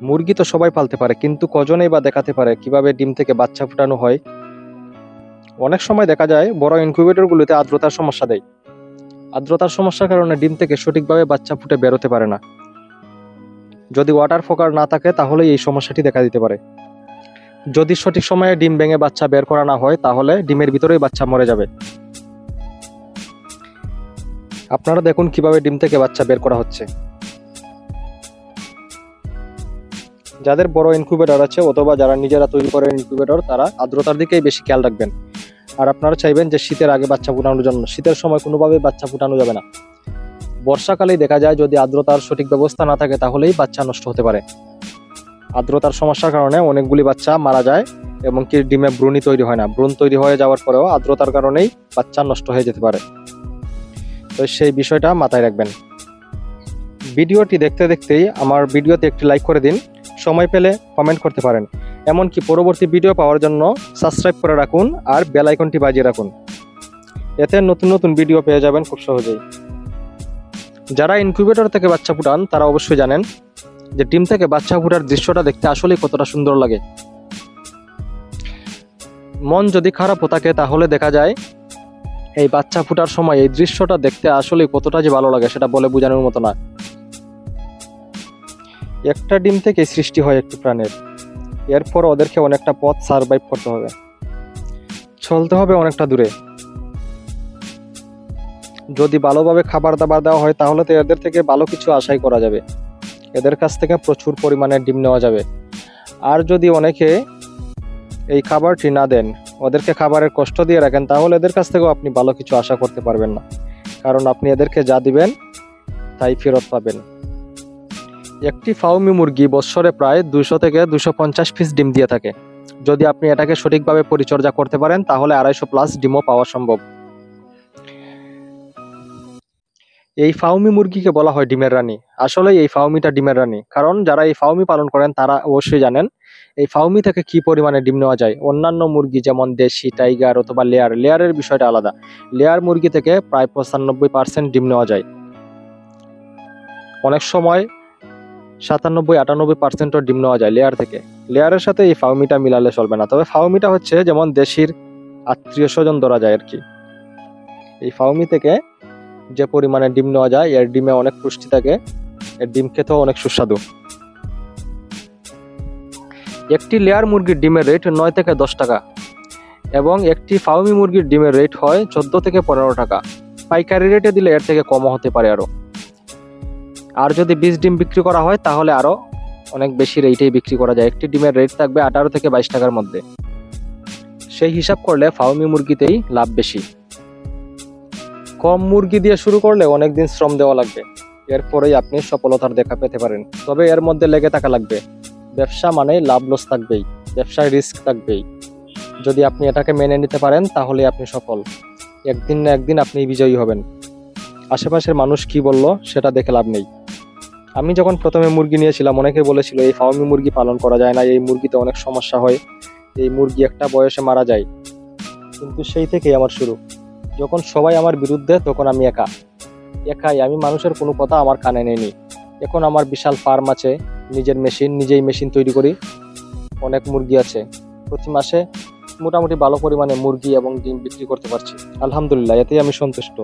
মুরগি তো সবাই পালতে পারে, কিন্তু কজনেই বা দেখাতে পারে কিভাবে ডিম থেকে বাচ্চা ফোটানো হয়। অনেক সময় দেখা যায় বড় ইনকিউবেটরগুলোতে আর্দ্রতার সমস্যা দেয়। আর্দ্রতার সমস্যার কারণে ডিম থেকে সঠিকভাবে বাচ্চা ফুটে বেরোতে পারে না। যদি ওয়াটার ফোকার না থাকে তাহলে এই সমস্যাটি দেখা দিতে পারে। যদি সঠিক সময়ে ডিম ভেঙে বাচ্চা বের করা না হয় তাহলে ডিমের ভিতরেই বাচ্চা মরে যাবে। আপনারা দেখুন কিভাবে ডিম থেকে বাচ্চা বের করা হচ্ছে। যাদের বড় ইনকিউবেটর আছে অথবা যারা নিজেরা তৈরি করেন ইনকিউবেটর, তারা আর্দ্রতার দিকেই বেশি খেয়াল রাখবেন। আর আপনারা চাইবেন যে শীতের আগে বাচ্চা ফুটানোর জন্য। শীতের সময় কোনোভাবেই বাচ্চা ফুটানো যাবে না। বর্ষাকালেই দেখা যায় যদি আর্দ্রতার সঠিক ব্যবস্থা না থাকে তাহলেই বাচ্চা নষ্ট হতে পারে। আর্দ্রতার সমস্যার কারণে অনেকগুলি বাচ্চা মারা যায় এবং কি ডিমে ভ্রূণই তৈরি হয় না। ভ্রূণ তৈরি হয়ে যাওয়ার পরেও আর্দ্রতার কারণেই বাচ্চা নষ্ট হয়ে যেতে পারে। তো সেই বিষয়টা মাথায় রাখবেন। ভিডিওটি দেখতে দেখতেই আমার ভিডিওতে একটি লাইক করে দিন। সময় পেলে কমেন্ট করতে পারেন। এমনকি পরবর্তী ভিডিও পাওয়ার জন্য সাবস্ক্রাইব করে রাখুন আর বেল আইকনটি বাজিয়ে রাখুন। এতে নতুন নতুন ভিডিও পেয়ে যাবেন খুব সহজেই। যারা ইনকিউবেটর থেকে বাচ্চা ফুটান তারা অবশ্যই জানেন যে ডিম থেকে বাচ্চা ফুটার দৃশ্যটা দেখতে আসলেই কতটা সুন্দর লাগে। মন যদি খারাপও থাকে তাহলে দেখা যায় এই বাচ্চা ফুটার সময় এই দৃশ্যটা দেখতে আসলেই কতটা যে ভালো লাগে সেটা বলে বোঝানোর মতো না। একটা ডিম থেকে সৃষ্টি হয় একটি প্রাণের। এরপর ওদেরকে অনেকটা পথ সারভাইভ করতে হবে, চলতে হবে অনেকটা দূরে। যদি ভালোভাবে খাবার দাবার দেওয়া হয় তাহলে তো এদের থেকে ভালো কিছু আশাই করা যাবে। এদের কাছ থেকে প্রচুর পরিমাণে ডিম নেওয়া যাবে। আর যদি অনেকে এই খাবারটি না দেন, ওদেরকে খাবারের কষ্ট দিয়ে রাখেন, তাহলে এদের কাছ থেকেও আপনি ভালো কিছু আশা করতে পারবেন না। কারণ আপনি এদেরকে যা দিবেন তাই ফেরত পাবেন। একটি ফাউমি মুরগি বছরে প্রায় 200 থেকে 250 পিস ডিম দিয়ে থাকে। যদি আপনি এটাকে সঠিকভাবে পরিচর্যা করতে পারেন তাহলে 250+ ডিমও পাওয়া সম্ভব। এই ফাউমি মুরগিকে বলা হয় ডিমের রানী। আসলে এই ফাউমিটা ডিমের রানী, কারণ যারা এই ফাউমি পালন করেন তারা অবশ্যই জানেন এই ফাউমি থেকে কি পরিমাণে ডিম নেওয়া যায়। অন্যান্য মুরগি যেমন দেশি, টাইগার অথবা লেয়ারের বিষয়টা আলাদা। লেয়ার মুরগি থেকে প্রায় 95% ডিম নেওয়া যায়। অনেক সময় 97-98% ডিম নেওয়া যায় লেয়ার থেকে। লেয়ারের সাথে এই ফাউমিটা মিলালে চলবে না। তবে ফাউমিটা হচ্ছে যেমন দেশির আত্মীয় স্বজন ধরা যায় আর কি। এই ফাউমি থেকে যে পরিমাণে ডিম নেওয়া যায়, এর ডিমে অনেক পুষ্টি থাকে, এর ডিম খেতেও অনেক সুস্বাদু। একটি লেয়ার মুরগির ডিমের রেট 9 থেকে 10 টাকা এবং একটি ফাউমি মুরগির ডিমের রেট হয় 14 থেকে 15 টাকা। পাইকারি রেটে দিলে এর থেকে কমও হতে পারে আরো। আর যদি 20 ডিম বিক্রি করা হয় তাহলে আরো অনেক বেশি রেটেই বিক্রি করা যায়। একটি ডিমের রেট থাকবে 18 থেকে 22 টাকার মধ্যে। সেই হিসাব করলে ফাউমি মুরগিতেই লাভ বেশি। কম মুরগি দিয়ে শুরু করলে অনেকদিন শ্রম দেওয়া লাগবে, এরপরেই আপনি সফলতার দেখা পেতে পারেন। তবে এর মধ্যে লেগে থাকা লাগবে। ব্যবসা মানে লাভ লস থাকবেই, ব্যবসায় রিস্ক থাকবেই। যদি আপনি এটাকে মেনে নিতে পারেন তাহলে আপনি সফল। একদিন না একদিন আপনি বিজয়ী হবেন। আশেপাশের মানুষ কি বলল সেটা দেখে লাভ নেই। আমি যখন প্রথমে মুরগি নিয়েছিলাম অনেকে বলেছিল এই ফার্মি মুরগি পালন করা যায় না, এই মুরগিতে অনেক সমস্যা হয়, এই মুরগি একটা বয়সে মারা যায়। কিন্তু সেই থেকেই আমার শুরু। যখন সবাই আমার বিরুদ্ধে তখন আমি একাই, আমি মানুষের কোনো কথা আমার কানে নেইনি। এখন আমার বিশাল ফার্ম আছে, নিজেই মেশিন তৈরি করি, অনেক মুরগি আছে। প্রতি মাসে মোটামুটি ভালো পরিমাণে মুরগি এবং ডিম বিক্রি করতে পারছি। আলহামদুলিল্লাহ, এতেই আমি সন্তুষ্ট।